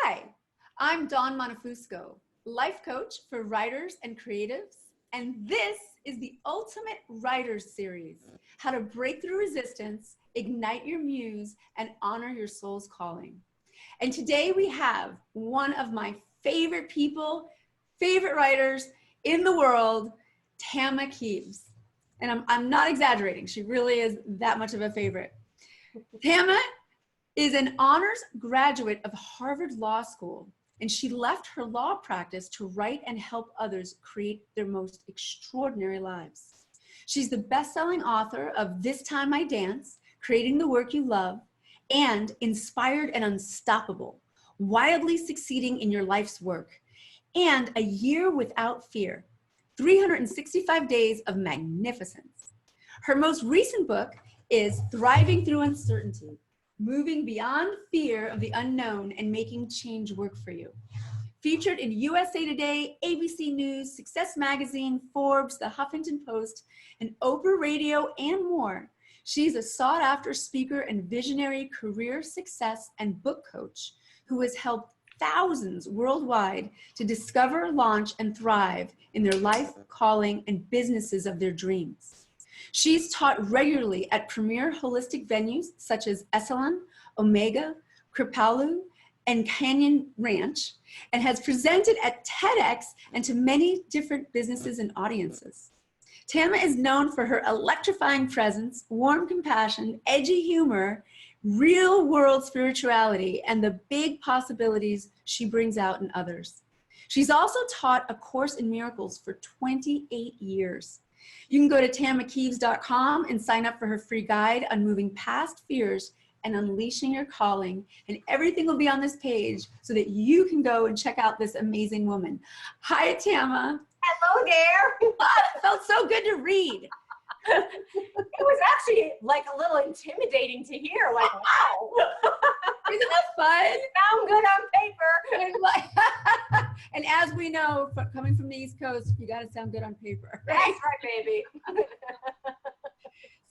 Hi, I'm Dawn Montefusco, life coach for writers and creatives, and this is the Ultimate Writers Series, how to break through resistance, ignite your muse, and honor your soul's calling. And today we have one of my favorite people, favorite writers in the world, Tama Kieves. And I'm not exaggerating, she really is that much of a favorite. Tama is an honors graduate of Harvard Law School, and she left her law practice to write and help others create their most extraordinary lives. She's the best-selling author of This Time I Dance, Creating the Work You Love, and Inspired and Unstoppable, Wildly Succeeding in Your Life's Work, and A Year Without Fear, 365 Days of Magnificence. Her most recent book is Thriving Through Uncertainty, Moving Beyond Fear of the Unknown and Making Change Work for You. Featured in USA Today, ABC News, Success Magazine, Forbes, The Huffington Post, and Oprah Radio, and more. She's a sought-after speaker and visionary career success and book coach who has helped thousands worldwide to discover, launch, and thrive in their life, calling, and businesses of their dreams. She's taught regularly at premier holistic venues such as Esalen, Omega, Kripalu, and Canyon Ranch, and has presented at TEDx and to many different businesses and audiences. Tama is known for her electrifying presence, warm compassion, edgy humor, real-world spirituality, and the big possibilities she brings out in others. She's also taught A Course in Miracles for 28 years. You can go to tamakieves.com and sign up for her free guide on moving past fears and unleashing your calling, and everything will be on this page so that you can go and check out this amazing woman. Hi, Tama. Hello there. It felt so good to read. It was actually like a little intimidating to hear, like, wow. Isn't that fun? It sounds good on paper. And as we know, coming from the East Coast, you got to sound good on paper. Right? That's right, baby.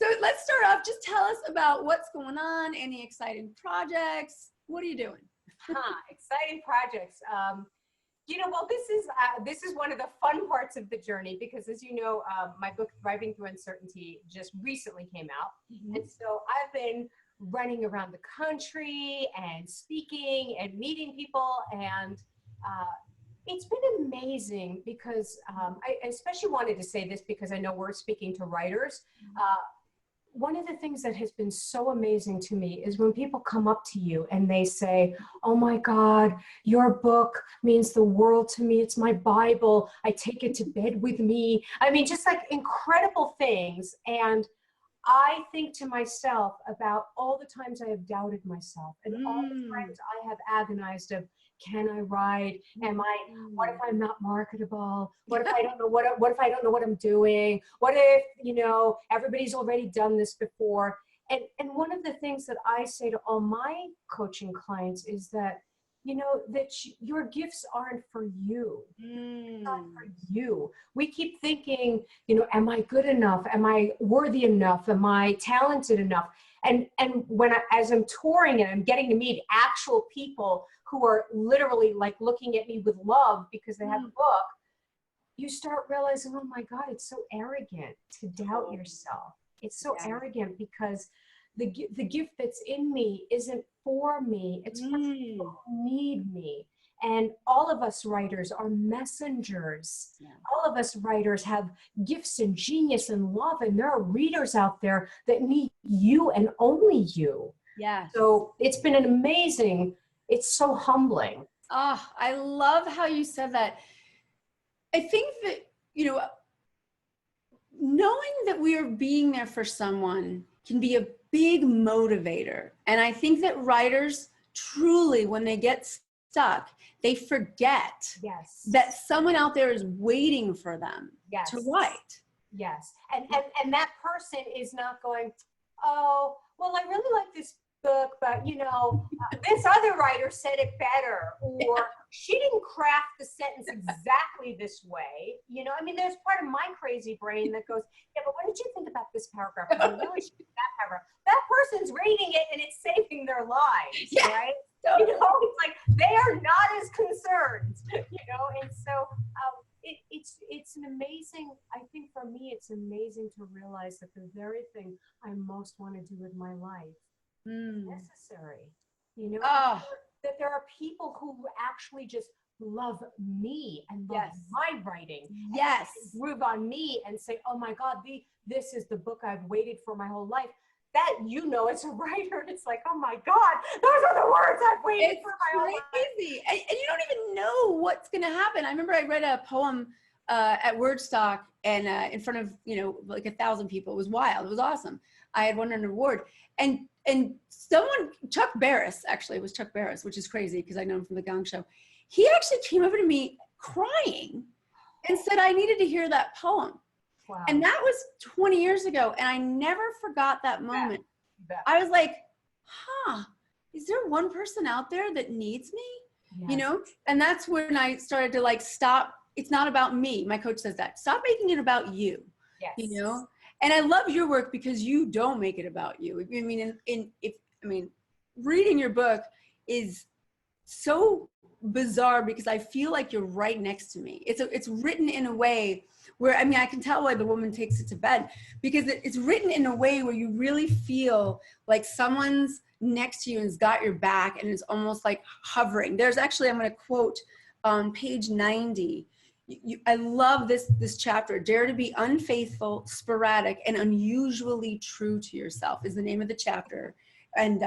So let's start off. Just tell us about what's going on, any exciting projects. What are you doing? Exciting projects. Well, this is one of the fun parts of the journey because, as you know, my book, Thriving Through Uncertainty, just recently came out. Mm-hmm. And so I've been running around the country and speaking and meeting people. And it's been amazing because I especially wanted to say this because I know we're speaking to writers. One of the things that has been so amazing to me is when people come up to you and they say, oh my God, your book means the world to me. It's my Bible. I take it to bed with me. I mean, just like incredible things. And I think to myself about all the times I have doubted myself and all the times I have agonized of, can I write? What if I'm not marketable? What if I don't know what if I don't know what I'm doing? What if, everybody's already done this before? And one of the things that I say to all my coaching clients is that, your gifts aren't for you. Not for you. We keep thinking, am I good enough? Am I worthy enough? Am I talented enough? And as I'm touring and I'm getting to meet actual people who are literally like looking at me with love because they have a book, you start realizing, oh my God, it's so arrogant to doubt yourself. It's so arrogant because the gift that's in me isn't for me. It's for people who need me. And all of us writers are messengers. Yeah. All of us writers have gifts and genius and love, and there are readers out there that need you and only you. Yeah. So it's been an amazing, it's so humbling. Oh, I love how you said that. I think that, knowing that we are being there for someone can be a big motivator. And I think that writers truly, when they get stuck, they forget that someone out there is waiting for them to write. Yes. And that person is not going, oh, well, I really like this book, but this other writer said it better, or she didn't craft the sentence exactly this way. There's part of my crazy brain that goes, yeah, but what did you think about this paragraph? I really should do that paragraph. That person's reading it and it's saving their lives, right? Totally. It's like they are not amazing, I think for me, it's amazing to realize that the very thing I most want to do with my life is necessary. You know, Oh, that there are people who actually just love me and love yes. my writing. Yes. And groove on me and say, oh my God, this is the book I've waited for my whole life. That, you know, as a writer, it's like, oh my God, those are the words I've waited for my whole life. It's crazy. And you don't even know what's going to happen. I remember I read a poem at Wordstock and in front of, you know, like 1,000 people. It was wild. It was awesome. I had won an award. And someone, Chuck Barris, actually, it was Chuck Barris, which is crazy because I know him from the Gong Show. He actually came over to me crying and said I needed to hear that poem. Wow. And that was 20 years ago. And I never forgot that moment. I was like, huh, is there one person out there that needs me? Yes. You know? And that's when I started to like, stop. It's not about me. My coach says that. Stop making it about you. Yes. You know? And I love your work because you don't make it about you. I mean, reading your book is so bizarre because I feel like you're right next to me. It's written in a way where, I mean, I can tell why the woman takes it to bed, because it's written in a way where you really feel like someone's next to you and has got your back, and it's almost like hovering. There's actually, I'm going to quote on page 90. I love this chapter. Dare to be unfaithful, sporadic, and unusually true to yourself is the name of the chapter. And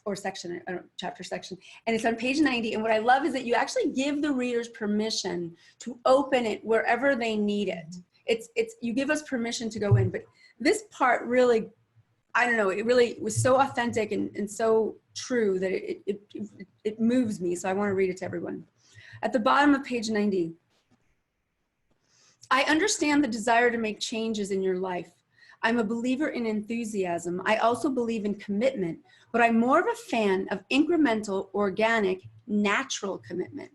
or section, I don't know, chapter section. And it's on page 90. And what I love is that you actually give the readers permission to open it wherever they need it. It's you give us permission to go in. But this part really, I don't know, it really was so authentic and so true that it moves me. So I want to read it to everyone. At the bottom of page 90, I understand the desire to make changes in your life. I'm a believer in enthusiasm. I also believe in commitment, but I'm more of a fan of incremental, organic, natural commitment.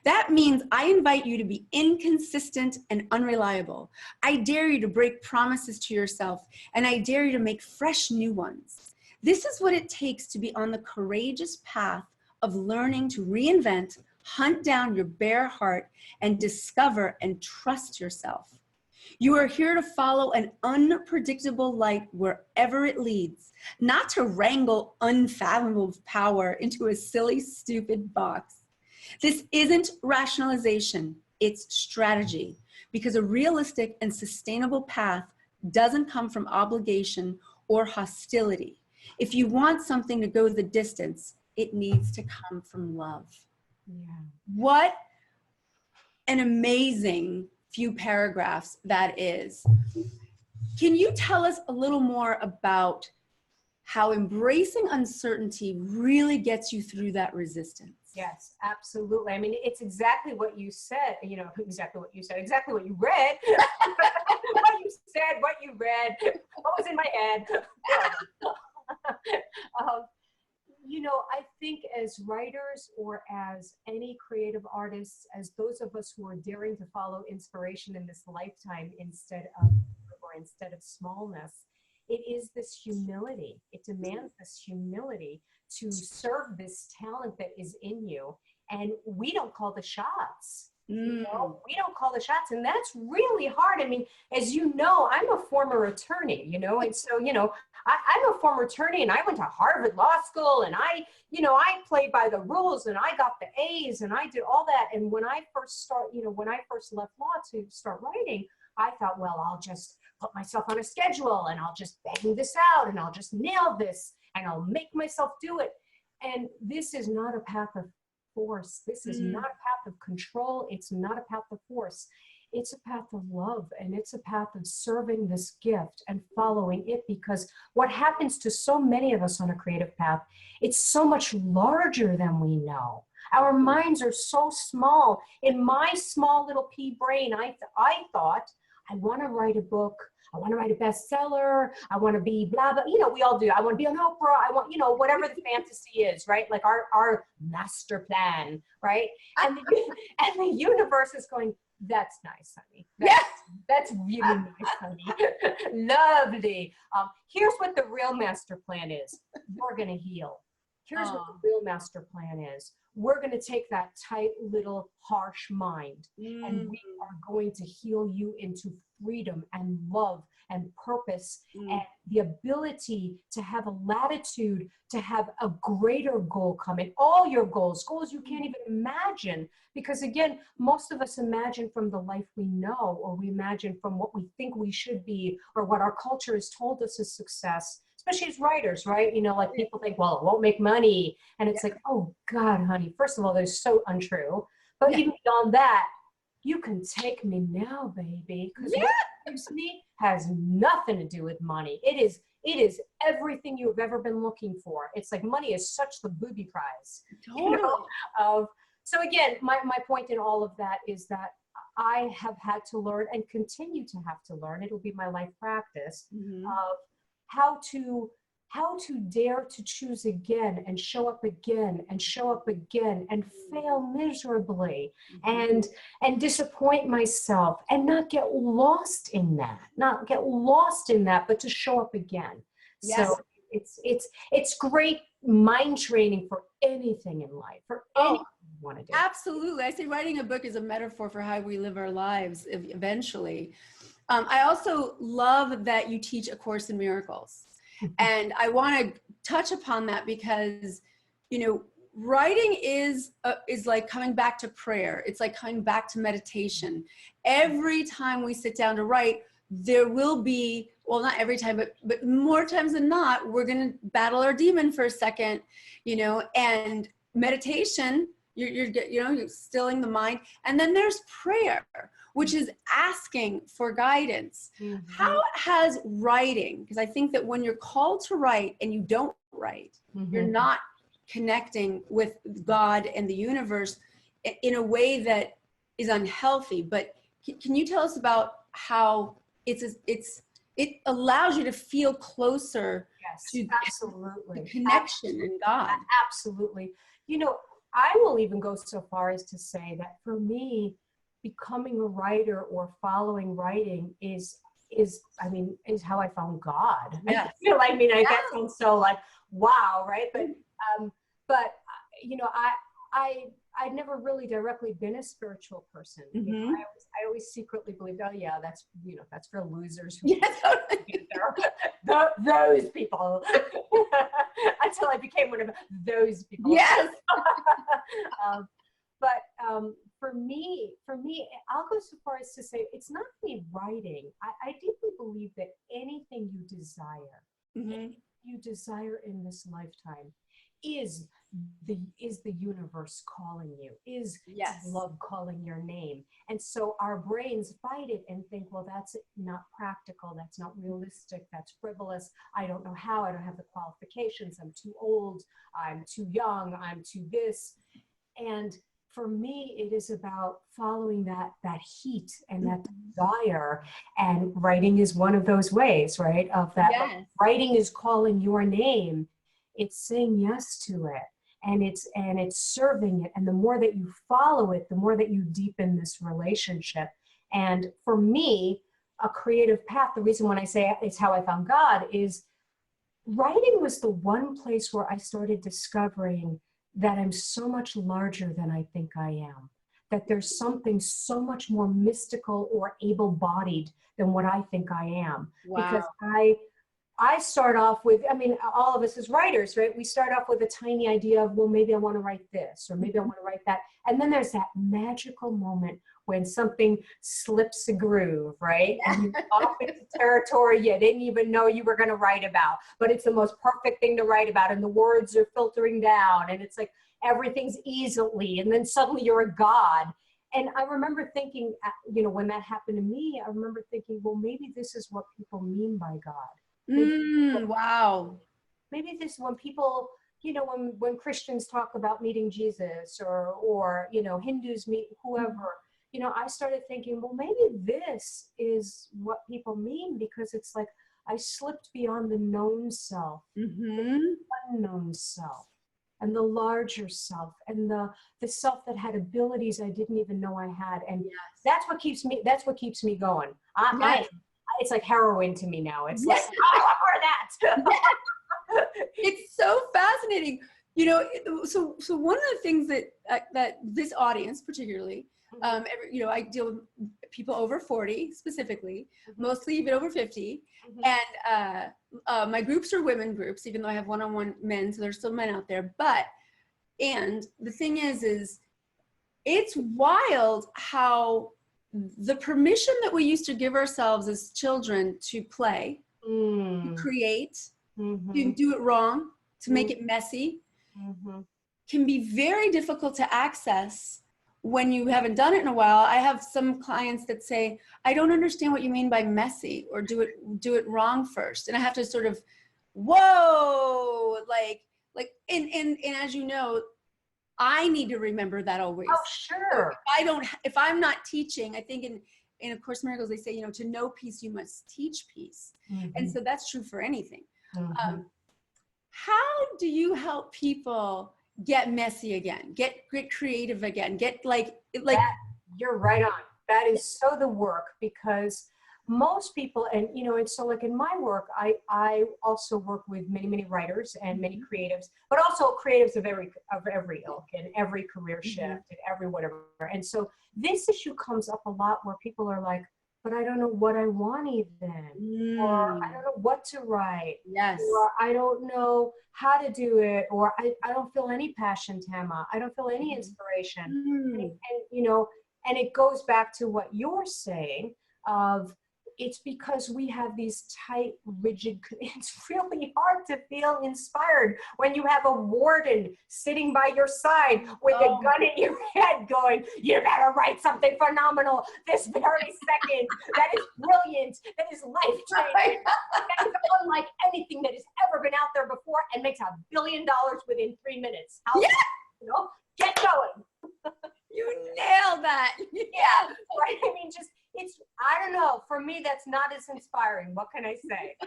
That means I invite you to be inconsistent and unreliable. I dare you to break promises to yourself, and I dare you to make fresh new ones. This is what it takes to be on the courageous path of learning to reinvent, hunt down your bare heart, and discover and trust yourself. You are here to follow an unpredictable light wherever it leads, not to wrangle unfathomable power into a silly, stupid box. This isn't rationalization, it's strategy, because a realistic and sustainable path doesn't come from obligation or hostility. If you want something to go the distance, it needs to come from love. Yeah. What an amazing few paragraphs that is. Can you tell us a little more about how embracing uncertainty really gets you through that resistance? Yes, absolutely. I mean, it's exactly what you said, you know, exactly what you said, exactly what you read, what you said, what you read, what was in my head. You know, I think as writers or as any creative artists, as those of us who are daring to follow inspiration in this lifetime instead of smallness, it is this humility. It demands this humility to serve this talent that is in you. And we don't call the shots. You know, we don't call the shots, and that's really hard. I mean, as you know, I'm a former attorney, you know, and so, you know, I'm a former attorney, and I went to Harvard Law School, and I played by the rules, and I got the A's, and I did all that. And when I first left law to start writing, I thought, well, I'll just put myself on a schedule, and I'll just bang this out, and I'll just nail this, and I'll make myself do it. And this is not a path of force. This is not a path of control. It's not a path of force. It's a path of love, and it's a path of serving this gift and following it, because what happens to so many of us on a creative path, it's so much larger than we know. Our minds are so small. In my small little pea brain, I thought, I want to write a book. I want to write a bestseller. I want to be blah, blah. You know, we all do. I want to be on Oprah. I want, you know, whatever the fantasy is, right? Like our master plan, right? And the universe is going, that's nice, honey. That's really nice, honey. Lovely. Here's what the real master plan is. You're going to heal. Here's what Oh. the real master plan is. We're going to take that tight little harsh mind and we are going to heal you into freedom and love and purpose and the ability to have a latitude, to have a greater goal coming. All your goals you can't even imagine. Because again, most of us imagine from the life we know, or we imagine from what we think we should be, or what our culture has told us is success, especially as writers, right? You know, like people think, well, it won't make money. And it's like, oh God, honey, first of all, they're so untrue. But even beyond that, you can take me now, baby. Because what gives me has nothing to do with money. It is everything you've ever been looking for. It's like money is such the booby prize. Totally. You know? So again, my point in all of that is that I have had to learn and continue to have to learn. It'll be my life practice of how to dare to choose again and show up again and show up again and fail miserably and disappoint myself and not get lost in that, but to show up again. Yes. So it's great mind training for anything in life, for anything you want to do. Absolutely. I say writing a book is a metaphor for how we live our lives eventually. I also love that you teach A Course in Miracles. And I want to touch upon that because, you know, writing is like coming back to prayer. It's like coming back to meditation. Every time we sit down to write, there will be, well, not every time, but more times than not, we're going to battle our demon for a second, you know, and meditation, you're stilling the mind. And then there's prayer, which is asking for guidance. How has writing, because I think that when you're called to write and you don't write, you're not connecting with God and the universe in a way that is unhealthy. But can you tell us about how it allows you to feel closer to absolutely the connection in God? Absolutely. You know, I will even go so far as to say that for me, becoming a writer or following writing is how I found God. Yes. That sounds so like, wow, right? But you know, I'd never really directly been a spiritual person. You know, I always secretly believed, oh yeah, that's for losers who get there. Those people. Until I became one of those people. Yes. For me, I'll go so far as to say it's not only writing. I deeply believe that anything you desire in this lifetime is the universe calling you, is love calling your name. And so our brains fight it and think, well, that's not practical, that's not realistic, that's frivolous, I don't know how, I don't have the qualifications, I'm too old, I'm too young, I'm too this. And for me, it is about following that heat and that desire. And writing is one of those ways, right? Of that. Yes. Writing is calling your name. It's saying yes to it. And it's serving it. And the more that you follow it, the more that you deepen this relationship. And for me, a creative path, the reason when I say it's how I found God is writing was the one place where I started discovering that I'm so much larger than I think I am, that there's something so much more mystical or able-bodied than what I think I am. Wow. Because I start off with, all of us as writers, right? We start off with a tiny idea of, well, maybe I want to write this, or maybe I want to write that. And then there's that magical moment when something slips a groove, right? And you're off into territory you didn't even know you were going to write about, but it's the most perfect thing to write about. And the words are filtering down and it's like everything's easily. And then suddenly you're a god. And I remember thinking, when that happened to me, I remember thinking, well, maybe this is what people mean by God. Wow. Maybe this, when people, when Christians talk about meeting Jesus or Hindus meet whoever, I started thinking, well, maybe this is what people mean, because it's like I slipped beyond the known self, the unknown self, and the larger self, and the self that had abilities I didn't even know I had. And that's what keeps me going. It's like heroin to me now. It's like, I want more of that. It's so fascinating. You know, so one of the things that that this audience particularly, I deal with people over 40 specifically, mostly even over 50, and my groups are women groups, even though I have one-on-one men, so there's still men out there. And the thing is it's wild how the permission that we used to give ourselves as children to play, to create, to do it wrong, to make it messy, can be very difficult to access when you haven't done it in a while. I have some clients that say, I don't understand what you mean by messy, or do it wrong first. And I have to sort of, whoa, and as you know, I need to remember that always. Oh, sure. So if I'm not teaching, I think in A Course in Miracles, they say, to know peace, you must teach peace. And so that's true for anything. How do you help people get messy again, get creative again, get like you're right on. That is so the work, because most people, and so like in my work, I also work with many writers and many creatives, but also creatives of every ilk and every career shift and every whatever. And so this issue comes up a lot where people are like, but I don't know what I want even, or I don't know what to write, or I don't know how to do it, or I don't feel any passion, Tama. I don't feel any inspiration. And it goes back to what you're saying of, it's because we have these tight, rigid, it's really hard to feel inspired when you have a warden sitting by your side with a gun in your head going, you better write something phenomenal this very second. That is brilliant. That is life-changing. That is unlike anything that has ever been out there before, and makes $1 billion within 3 minutes. Get going. You nailed that. Yeah, right. I mean, I don't know. For me, that's not as inspiring. What can I say?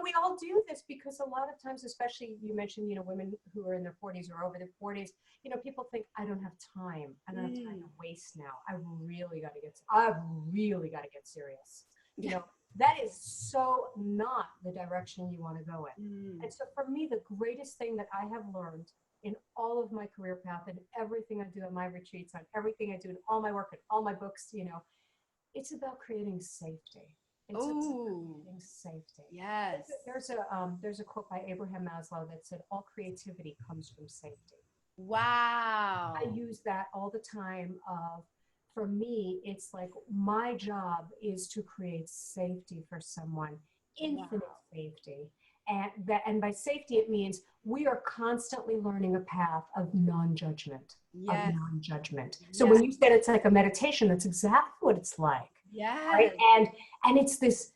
We all do this because a lot of times, especially you mentioned, women who are in their 40s or over their 40s, people think, I don't have time. I don't have time to waste now. I've really got to get serious. That is so not the direction you want to go in. And so for me, the greatest thing that I have learned in all of my career path and everything I do in my retreats, on everything I do in all my work and all my books, it's about creating safety. It's about creating safety. Yes. There's a quote by Abraham Maslow that said, all creativity comes from safety. Wow. I use that all the time. For me, it's like my job is to create safety for someone, infinite safety. And by safety, it means we are constantly learning a path of non-judgment. So when you said it's like a meditation, that's exactly what it's like. Right? And it's this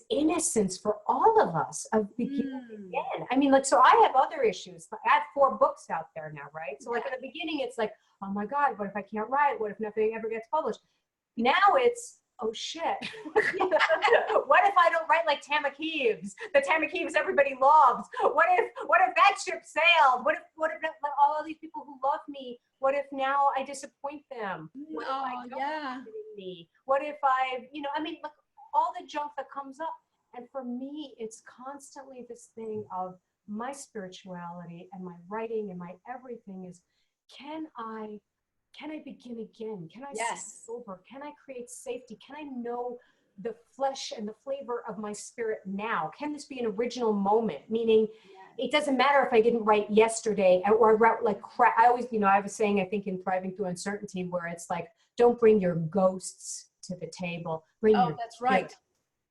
innocence for all of us of beginning again. I mean, so I have other issues. I have 4 books out there now, right? So like in the beginning, it's like, oh my God, what if I can't write? What if nothing ever gets published? Now it's, oh shit. What if I don't write like Tama Kieves? The Tama Kieves everybody loves. What if that ship sailed? What if all of these people who love me, what if now I disappoint them? What if I don't believe in me? What if look, all the junk that comes up. And for me, it's constantly this thing of my spirituality and my writing and my everything is, can I begin again? Can I start over? Can I create safety? Can I know the flesh and the flavor of my spirit now? Can this be an original moment? Meaning, it doesn't matter if I didn't write yesterday or I wrote like crap. I always, I was saying, I think in Thriving Through Uncertainty, where it's like, don't bring your ghosts to the table. Bring your that's right.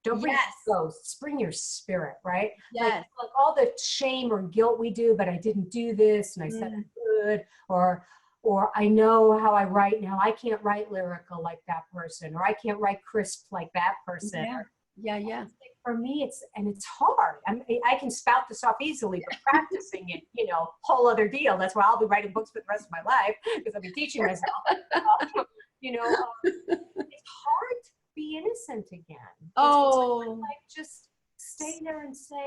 Don't bring ghosts, bring your spirit, right? Yes. Like all the shame or guilt we do, but I didn't do this and I said I could, or I know how I write now. I can't write lyrical like that person, or I can't write crisp like that person. Yeah. For me, it's hard. I can spout this off easily, but practicing it, whole other deal. That's why I'll be writing books for the rest of my life, because I'll be teaching myself. It's hard to be innocent again. Like just stay there and say,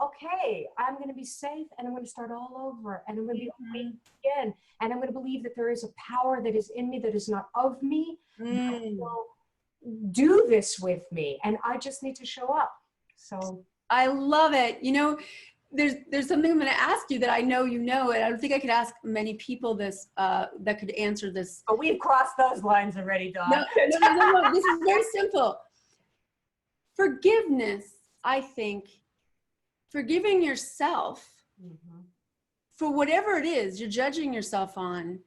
okay, I'm going to be safe, and I'm going to start all over, and I'm going to be awake again, and I'm going to believe that there is a power that is in me that is not of me, that will do this with me, and I just need to show up. So I love it. there's something I'm going to ask you that I know you know, and I don't think I could ask many people this that could answer this. But we've crossed those lines already, Dawn. No. This is very simple. Forgiveness, I think, forgiving yourself for whatever it is you're judging yourself on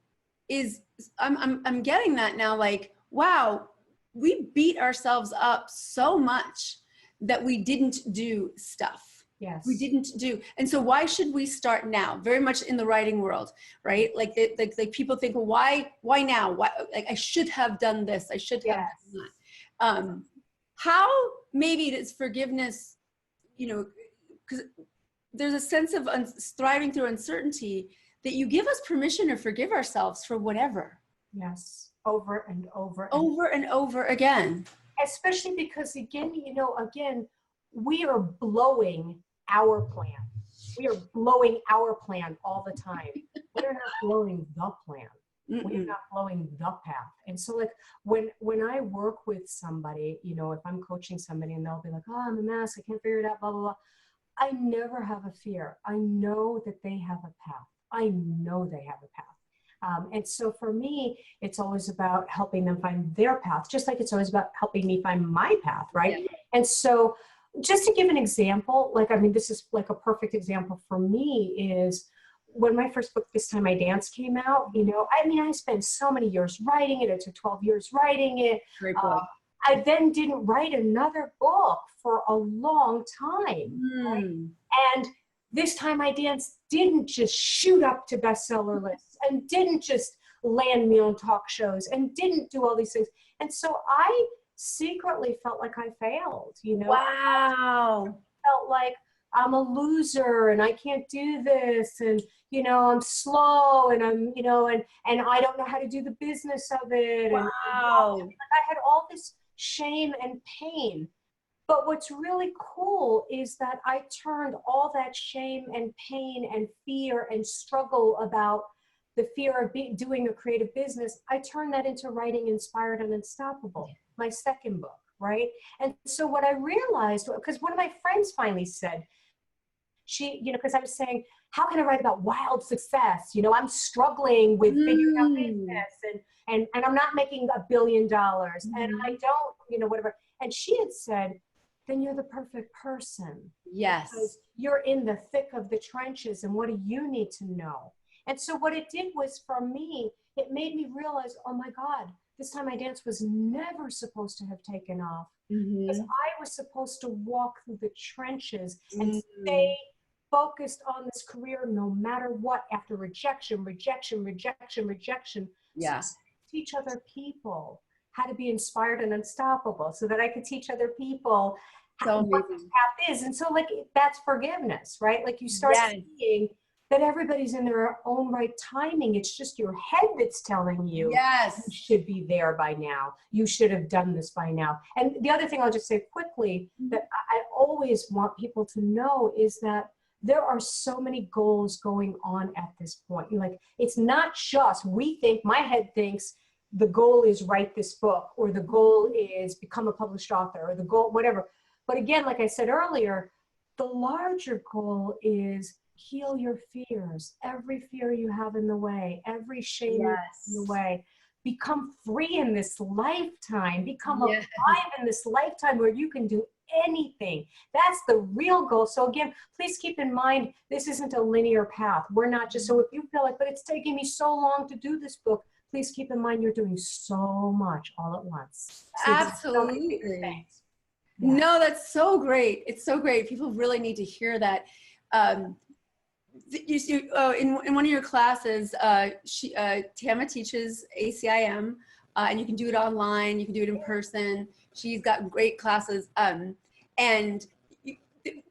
is, I'm getting that now, like, wow, we beat ourselves up so much that we didn't do stuff. Yes. We didn't do. And so why should we start now? Very much in the writing world, right? Like people think, well, why now? Why, like, I should have done this. I should have done that. How maybe does forgiveness, you know, because there's a sense of thriving through uncertainty that you give us permission to forgive ourselves for whatever. Yes. Over and over. Over and over again. Especially because, again, you know, we are blowing our plan. We are blowing our plan all the time. We're not blowing the plan. We're not blowing the path. And so, like, when I work with somebody, you know, if I'm coaching somebody and they'll be like, oh, I'm a mess, I can't figure it out, blah, blah, blah. I never have a fear. I know that they have a path. I know they have a path. And so for me, it's always about helping them find their path, just like it's always about helping me find my path, right? Yeah. And so just to give an example, like, I mean, this is like a perfect example for me is when my first book, This Time I Dance, came out, you know, I mean, I spent so many years writing it. It took 12 years writing it. Great book. I then didn't write another book for a long time. Right? And This Time I Dance didn't just shoot up to bestseller lists and didn't just land me on talk shows and didn't do all these things. And so I secretly felt like I failed, you know. Wow. I felt like I'm a loser and I can't do this, and, you know, I'm slow and I'm, you know, and I don't know how to do the business of it. Wow. And I had all this shame and pain. But what's really cool is that I turned all that shame and pain and fear and struggle about the fear of doing a creative business, I turned that into writing Inspired and Unstoppable, my second book, right? And so what I realized, because one of my friends finally said, she, you know, because I was saying, how can I write about wild success? You know, I'm struggling with figuring out business and I'm not making $1 billion and I don't, you know, whatever. And she had said, then you're the perfect person. Yes. Because you're in the thick of the trenches and what do you need to know? And so what it did was, for me, it made me realize, oh my God, This Time I Dance was never supposed to have taken off. Because I was supposed to walk through the trenches and stay focused on this career no matter what, after rejection. Yeah. So teach other people how to be inspired and unstoppable so that I could teach other people what this path is. And so, like, that's forgiveness, right? Like, you start seeing that everybody's in their own right timing. It's just your head that's telling you, you should be there by now. You should have done this by now. And the other thing I'll just say quickly that I always want people to know is that there are so many goals going on at this point. You're like, it's not just, my head thinks the goal is write this book, or the goal is become a published author, or the goal, whatever. But again, like I said earlier, the larger goal is heal your fears, every fear you have in the way, every shame you have in the way. Become free in this lifetime. Become alive in this lifetime where you can do anything. That's the real goal. So again, please keep in mind, this isn't a linear path. We're not just, so if you feel like, but it's taking me so long to do this book, please keep in mind you're doing so much all at once. So absolutely. No, that's so great. It's so great. People really need to hear that. In one of your classes, Tama teaches ACIM, and you can do it online, you can do it in person. She's got great classes. And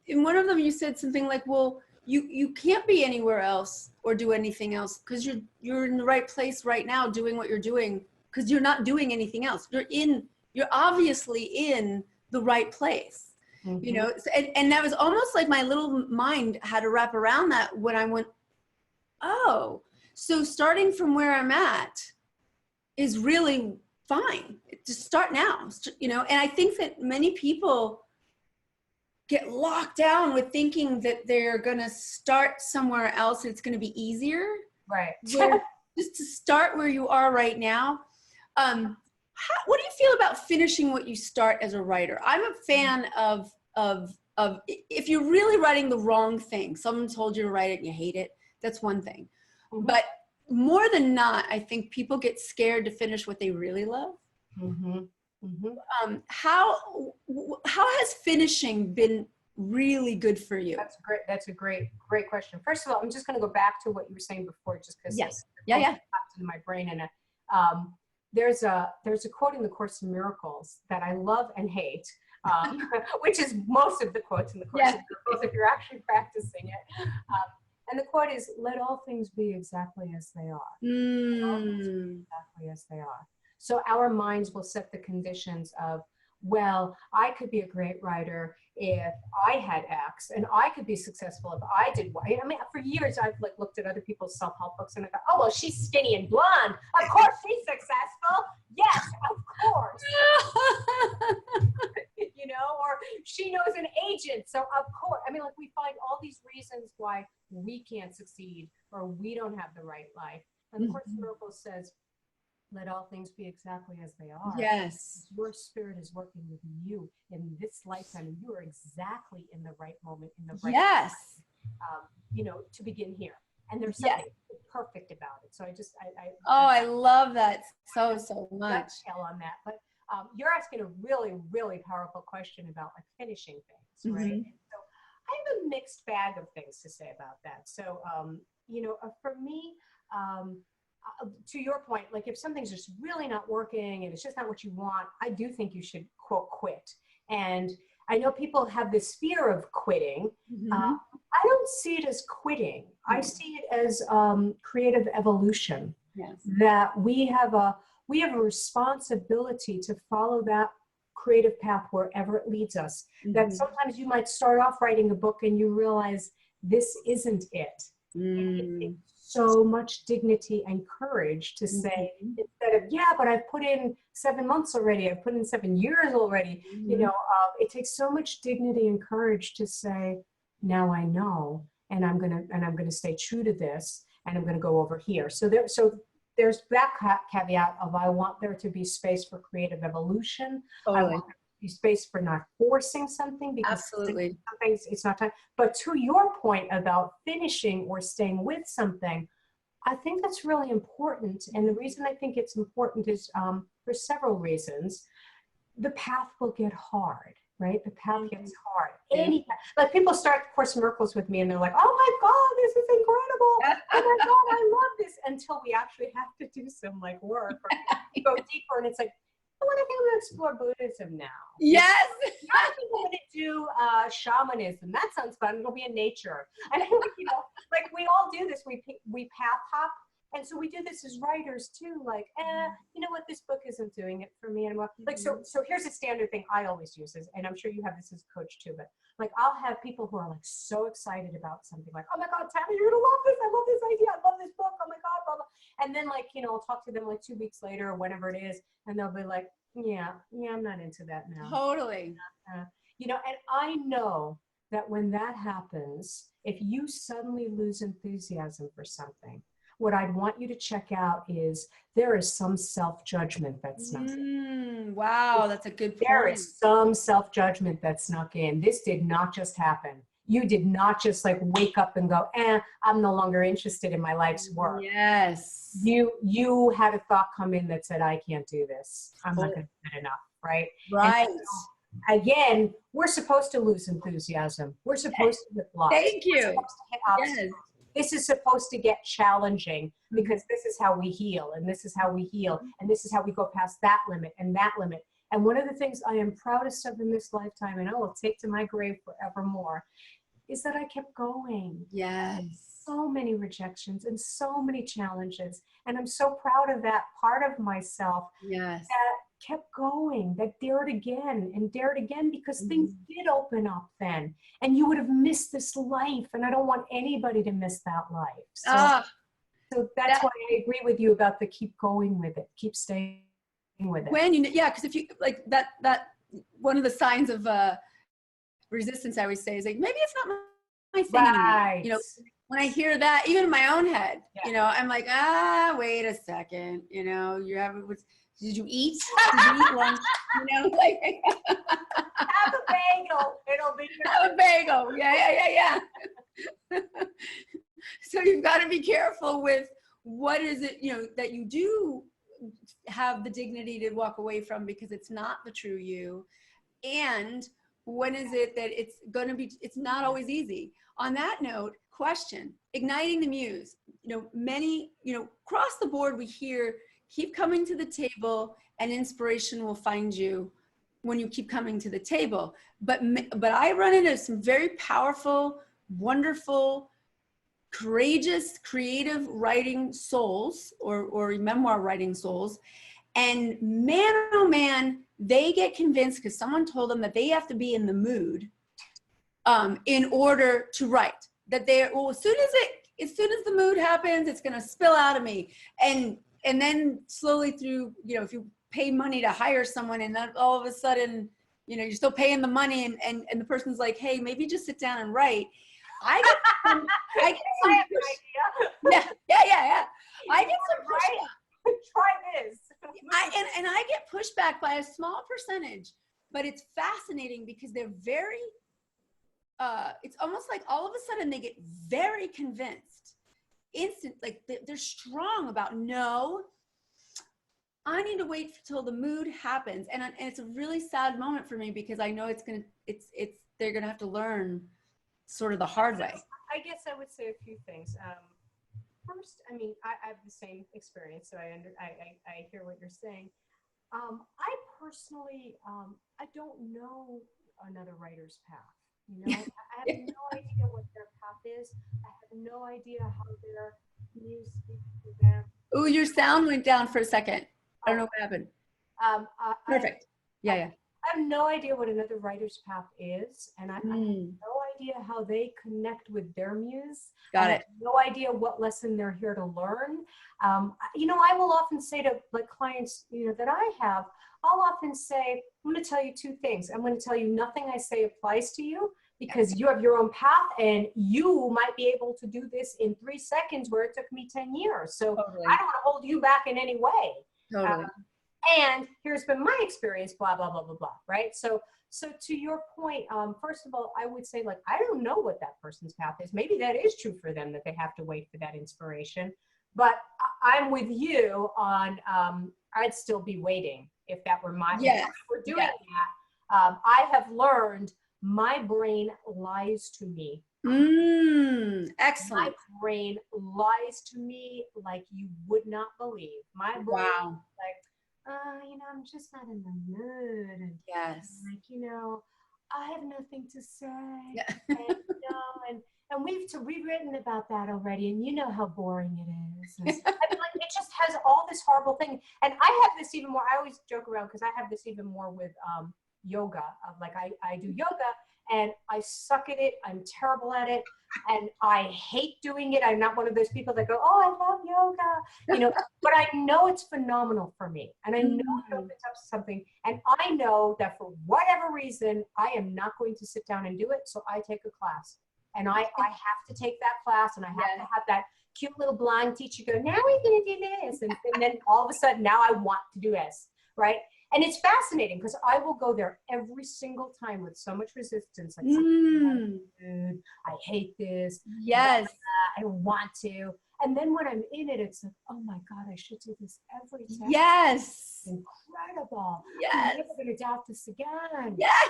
in one of them, you said something like, well, you can't be anywhere else or do anything else because you're in the right place right now doing what you're doing, because you're not doing anything else. You're obviously in the right place. You know, and that was almost like my little mind had to wrap around that when I went, oh, so starting from where I'm at is really fine. Just start now, you know. And I think that many people get locked down with thinking that they're going to start somewhere else. It's going to be easier. Right. Just to start where you are right now. What do you feel about finishing what you start as a writer? I'm a fan of if you're really writing the wrong thing, someone told you to write it and you hate it, that's one thing. Mm-hmm. But more than not, I think people get scared to finish what they really love. Mm-hmm. Mm-hmm. How has finishing been really good for you? That's great. That's a great question. First of all, I'm just going to go back to what you were saying before, just because yes, it popped into my brain. And there's a quote in the Course in Miracles that I love and hate, which is most of the quotes in the Course in Miracles if you're actually practicing it. And the quote is, "Let all things be exactly as they are." Let all things be exactly as they are. So our minds will set the conditions of, well, I could be a great writer if I had X, and I could be successful if I did Y. I mean, for years I've like looked at other people's self-help books and I thought, oh, well, she's skinny and blonde. Of course she's successful. Yes, of course. You know, or she knows an agent, so of course. I mean, like we find all these reasons why we can't succeed or we don't have the right life. And of course, Miracles says, let all things be exactly as they are. Yes. Your spirit is working with you in this lifetime, and you are exactly in the right moment, in the right time, you know, to begin here. And there's something perfect about it. So I love that so much. On that. But you're asking a really, really powerful question about like finishing things, right? And so I have a mixed bag of things to say about that. So, you know, for me, to your point, like if something's just really not working and it's just not what you want, I do think you should quote quit. And I know people have this fear of quitting. I don't see it as quitting. I see it as creative evolution. Yes. That we have a responsibility to follow that creative path wherever it leads us. That sometimes you might start off writing a book and you realize this isn't it. It takes so much dignity and courage to say, instead of, yeah, but I've put in 7 months already, I've put in 7 years already, you know, it takes so much dignity and courage to say, now I know, and I'm gonna stay true to this, and I'm gonna go over here. So there's that caveat of, I want there to be space for creative evolution. I want there to be space for not forcing something, because absolutely sometimes it's not time. But to your point about finishing or staying with something, I think that's really important. And the reason I think it's important is for several reasons. The path will get hard, right? The path gets hard. Like people start Course in Miracles with me and they're like, oh my God, this is incredible. Oh my God, I love this. Until we actually have to do some like work or go deeper. And it's like, what if I'm going to explore Buddhism now? Yes. I think I'm going to do shamanism. That sounds fun. It'll be in nature. And you know, like we all do this. We path hop. And so we do this as writers too, like, you know what, this book isn't doing it for me anymore. Like, so here's a standard thing I always use, and I'm sure you have this as a coach too, but like, I'll have people who are like so excited about something, like, oh my God, Tama, you're gonna love this. I love this idea. I love this book. Oh my God, blah, blah. And then like, you know, I'll talk to them like 2 weeks later or whenever it is, and they'll be like, yeah, I'm not into that now. Totally. You know, and I know that when that happens, if you suddenly lose enthusiasm for something, what I'd want you to check out is there is some self-judgment that snuck in. Wow, that's a good point. There is some self-judgment that snuck in. This did not just happen. You did not just like wake up and go, I'm no longer interested in my life's work. Yes. You had a thought come in that said, I can't do this. I'm not going to do it enough, right? Right. And again, we're supposed to lose enthusiasm. We're supposed to hit blocks. Thank you. We're supposed to hit obstacles. Yes. This is supposed to get challenging, because this is how we heal, and this is how we heal, and this is how we go past that limit and that limit. And one of the things I am proudest of in this lifetime, and I will take to my grave forevermore, is that I kept going. Yes. So many rejections and so many challenges. And I'm so proud of that part of myself that kept going, that dared again and dared again, because things did open up then. And you would have missed this life. And I don't want anybody to miss that life. So that's why I agree with you about the keep going with it, keep staying with it. When because if you like that one of the signs of resistance I always say is like, maybe it's not my thing Right. anymore. You know, when I hear that, even in my own head, you know, I'm like, wait a second, you know, you're having, did you eat? Did you eat lunch? You know, like have a bagel. It'll be good. Have a bagel. Yeah. So you've got to be careful with what is it, you know, that you do have the dignity to walk away from because it's not the true you. And when is it that it's going to be, it's not always easy. On that note, question, igniting the muse. You know, many, you know, across the board, we hear, keep coming to the table and inspiration will find you when you keep coming to the table. But I run into some very powerful, wonderful, courageous, creative writing souls or memoir writing souls. And man, oh man, they get convinced because someone told them that they have to be in the mood in order to write. That they're, well, as soon as the mood happens, it's going to spill out of me. And then slowly through, you know, if you pay money to hire someone and then all of a sudden, you know, you're still paying the money and the person's like, hey, maybe just sit down and write. I get some yeah. I get some pushback. Try this. I get pushback by a small percentage, but it's fascinating because they're very, it's almost like all of a sudden they get very convinced. Like they're strong about, no, I need to wait till the mood happens. And it's a really sad moment for me because I know they're going to have to learn sort of the hard way. I guess I would say a few things. First, I mean, I have the same experience, so I hear what you're saying. I personally, I don't know another writer's path. You know, I have no idea what their path is. I have no idea how their muse speaks to them. Oh, your sound went down for a second. I don't know what happened. Perfect. Yeah. I have no idea what another writer's path is, and I have no idea how they connect with their muse. Got it. I have no idea what lesson they're here to learn. You know, I will often say to like clients, you know, that I have, I'll often say, I'm going to tell you two things. I'm going to tell you nothing I say applies to you because you have your own path and you might be able to do this in 3 seconds where it took me 10 years. So totally. I don't want to hold you back in any way. Totally. And here's been my experience, blah, blah, blah, blah, blah, right? So to your point, first of all, I would say, like, I don't know what that person's path is. Maybe that is true for them, that they have to wait for that inspiration. But I'm with you on, I'd still be waiting if that were my, if we're doing that. I have learned my brain lies to me. Excellent. My brain lies to me like you would not believe. My brain is like, you know, I'm just not in the mood. And like, you know, I have nothing to say. And, you know, and we've written about that already, and you know how boring it is. And, I mean, like, it just has all this horrible thing. And I have this even more. I always joke around because I have this even more with yoga. Like I do yoga, and I suck at it. I'm terrible at it. And I hate doing it. I'm not one of those people that go, oh, I love yoga, you know, but I know it's phenomenal for me. And I know it opens up something. And I know that for whatever reason, I am not going to sit down and do it. So I take a class. And I have to take that class, and I have to have that cute little blind teacher go, now we're going to do this. And then all of a sudden, now I want to do this, right? And it's fascinating because I will go there every single time with so much resistance. Like, I hate this. Yes. I don't want to. And then when I'm in it, it's like, oh my God, I should do this every time. Yes. It's incredible. Yes. I'm never going to doubt this again. Yes.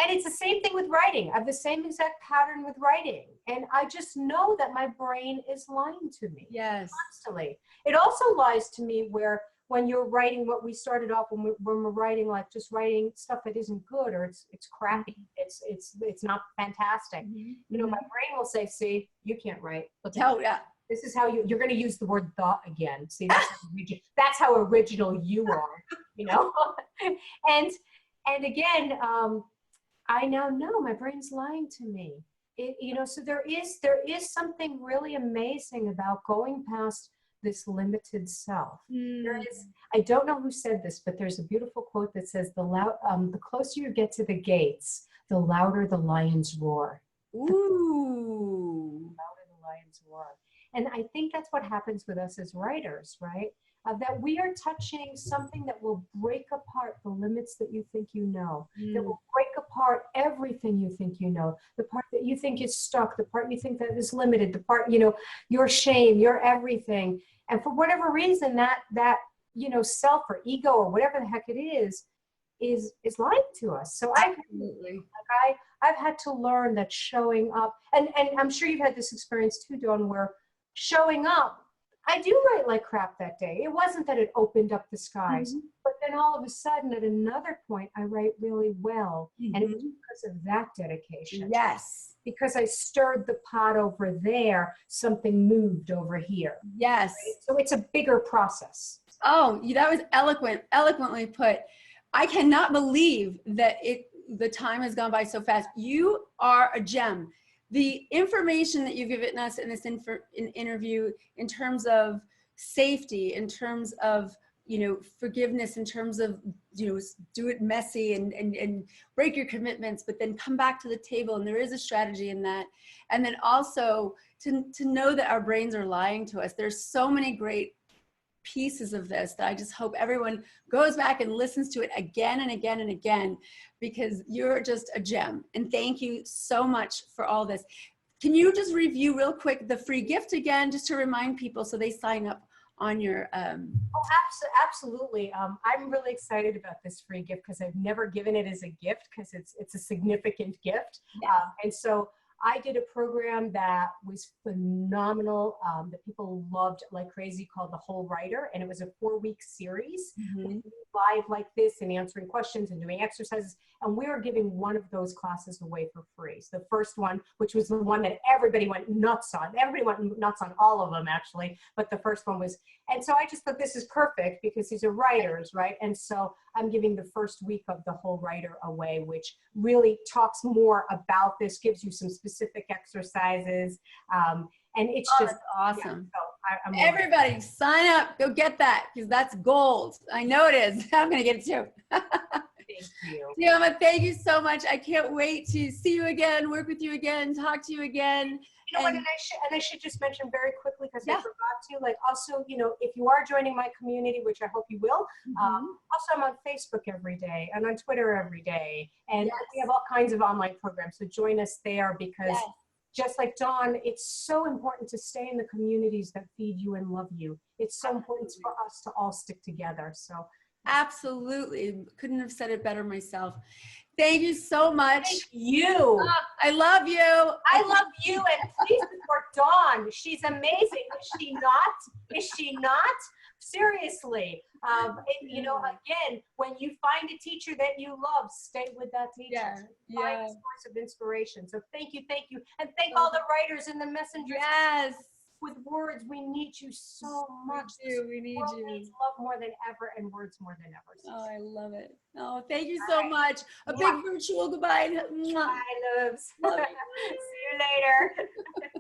And it's the same thing with writing. I have the same exact pattern with writing. And I just know that my brain is lying to me. Yes. Constantly. It also lies to me where when you're writing what we started off when we're writing, like just writing stuff that isn't good or it's crappy, it's not fantastic. You know, my brain will say, see, you can't write. This is how you're going to use the word "the" again. See, that's how original you are, you know. and again, I now know my brain's lying to me. You know, so there is something really amazing about going past this limited self. There is, I don't know who said this, but there's a beautiful quote that says, the closer you get to the gates, the louder the lions roar. Ooh. Louder the lions roar. And I think that's what happens with us as writers, right? That we are touching something that will break apart the limits that you think you know, that will break apart everything you think you know, the part that you think is stuck, the part you think that is limited, the part, you know, your shame, your everything. And for whatever reason, that you know, self or ego or whatever the heck it is lying to us. So I've had to learn that showing up, and I'm sure you've had this experience too, Dawn, where showing up, I do write like crap that day. It wasn't that it opened up the skies, but then all of a sudden at another point, I write really well. And it was because of that dedication. Yes. Because I stirred the pot over there, something moved over here. Yes. Right? So it's a bigger process. Oh, that was eloquently put. I cannot believe that the time has gone by so fast. You are a gem. The information that you've given us in this interview, in terms of safety, in terms of, you know, forgiveness, in terms of, you know, do it messy and break your commitments, but then come back to the table, and there is a strategy in that. And then also to know that our brains are lying to us. There's so many great pieces of this that I just hope everyone goes back and listens to it again and again and again, because you're just a gem. And thank you so much for all this. Can you just review real quick the free gift again, just to remind people so they sign up on your Oh, absolutely. I'm really excited about this free gift because I've never given it as a gift, because it's a significant gift. Yes. And so I did a program that was phenomenal, that people loved like crazy, called The Whole Writer. And it was a 4-week series live like this, and answering questions and doing exercises. And we were giving one of those classes away for free. So the first one, which was the one that everybody went nuts on. Everybody went nuts on all of them, actually. But the first one was, and so I just thought this is perfect because these are writers, right? And so I'm giving the first week of The Whole Writer away, which really talks more about this, gives you some specific exercises. And it's just awesome. Yeah, so everybody sign up, go get that, because that's gold. I know it is. I'm going to get it too. Thank you. Tama, thank you so much. I can't wait to see you again, work with you again, talk to you again. You know what, and I should just mention very quickly, because I forgot to, like, also, you know, if you are joining my community, which I hope you will, also I'm on Facebook every day and on Twitter every day. And we have all kinds of online programs. So join us there, because just like Dawn, it's so important to stay in the communities that feed you and love you. It's so important for us to all stick together. So absolutely. Couldn't have said it better myself. Thank you so much. Thank you. I love you. I love you. And please support Dawn. She's amazing. Is she not? Is she not? Seriously. And, you know, again, when you find a teacher that you love, stay with that teacher. Find a source of inspiration. So thank you. And thank all the writers and the messengers. Yes. With words, we need you so much. We need you. Needs love more than ever, and words more than ever. So I love it. Oh, thank you so much. A big virtual goodbye. Bye, loves. See you later.